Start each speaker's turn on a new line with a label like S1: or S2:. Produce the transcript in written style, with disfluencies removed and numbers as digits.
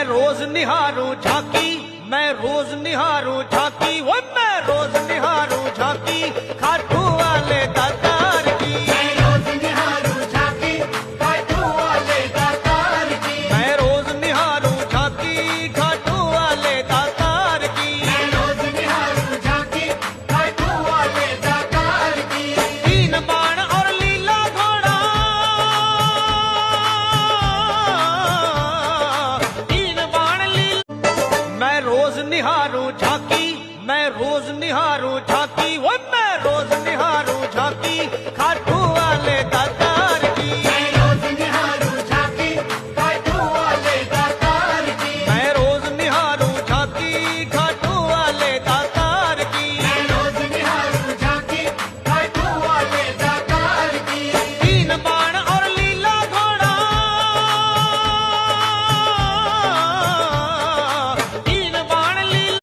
S1: रोज निहारूं झांकी, मैं रोज निहारूं झांकी, वो मैं रोज निहारूं झांकी खाटू वाले दातार की।
S2: मैं रोज निहारूं झांकी खाटू वाले दातार की।
S1: मैं रोज निहारूं झांकी खाटू वाले दातार की।
S2: मैं रोज निहारूं झांकी खाटू वाले दातार की।
S1: तीन बाण और लीला घोड़ा, तीन बाण लीला। मैं रोज निहारूं झांकी, मैं रोज निहारूं झांकी।